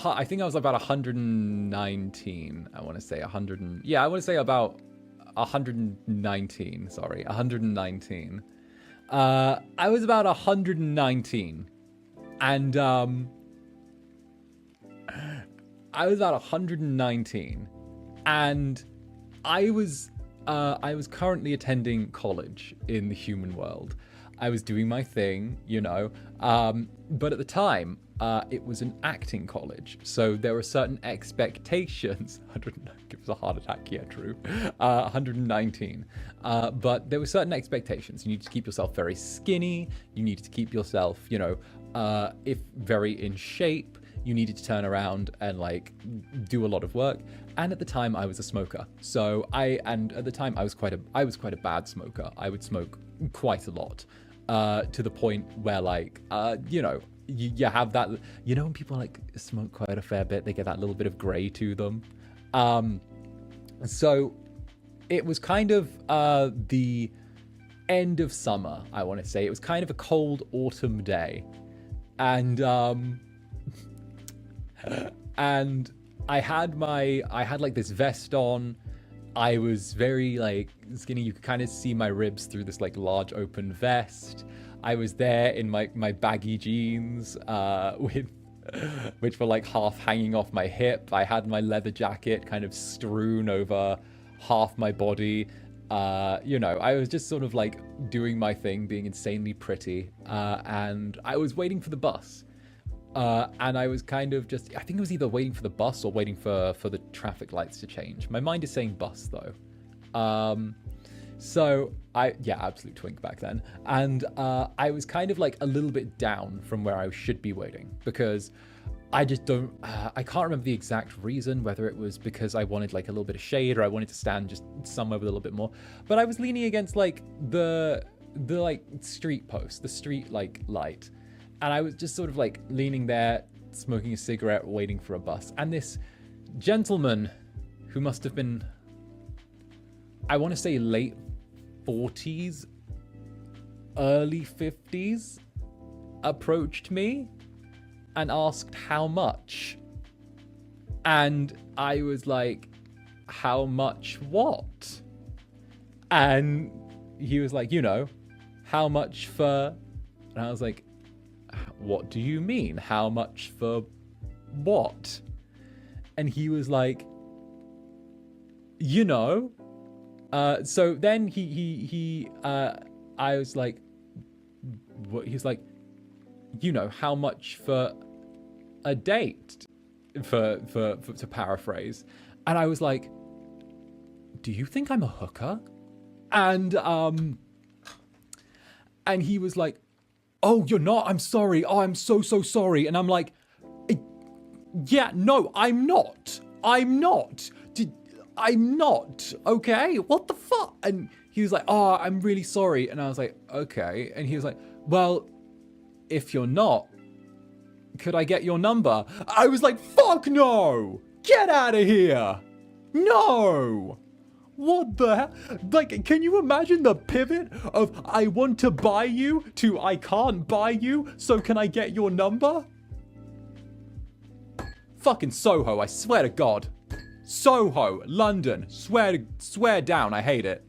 I think I was about 119. I want to say 100. Yeah, I want to say about 119. Sorry, 119. I was about 119, and I was about 119, and I was currently attending college in the human world. I was doing my thing, you know, but at the time, it was an acting college, so there were certain expectations. 109, it was a heart attack, yeah, true. 119, but there were certain expectations. You needed to keep yourself very skinny. You needed to keep yourself, you know, if very in shape. You needed to turn around and like do a lot of work. And at the time, I was a smoker. So at the time, I was quite a bad smoker. I would smoke quite a lot, to the point where like, you know, you have that, you know, when people like smoke quite a fair bit, they get that little bit of gray to them. So it was kind of the end of summer, I want to say. It was kind of a cold autumn day, and and I had like this vest on. I was very like skinny. You could kind of see my ribs through this like large open vest. I was there in my baggy jeans, which were like half hanging off my hip. I had my leather jacket kind of strewn over half my body. You know, I was just sort of like doing my thing, being insanely pretty. And I was waiting for the bus. And I was kind of just, I think it was either waiting for the bus or waiting for the traffic lights to change. My mind is saying bus though. So absolute twink back then. And I was kind of like a little bit down from where I should be waiting, because I just don't, I can't remember the exact reason, whether it was because I wanted like a little bit of shade or I wanted to stand just somewhere with a little bit more. But I was leaning against like the like street post, the street like light. And I was just sort of like leaning there, smoking a cigarette, waiting for a bus. And this gentleman, who must have been, I want to say late 40s, early 50s, approached me and asked how much. And I was like, how much what? And he was like, you know, how much for... And I was like, what do you mean? How much for what? And he was like, you know. So then I was like, what? He was like, you know, how much for a date? For to paraphrase. And I was like, do you think I'm a hooker? And he was like, oh, you're not? I'm sorry. Oh, I'm so sorry. And I'm like, yeah, no, I'm not. I'm not. Okay? What the fuck? And he was like, oh, I'm really sorry. And I was like, okay. And he was like, well, if you're not, could I get your number? I was like, fuck no! Get out of here! No! What the hell? Like, can you imagine the pivot of I want to buy you to I can't buy you, so can I get your number? Fucking Soho, I swear to God. Soho, London, swear down, I hate it.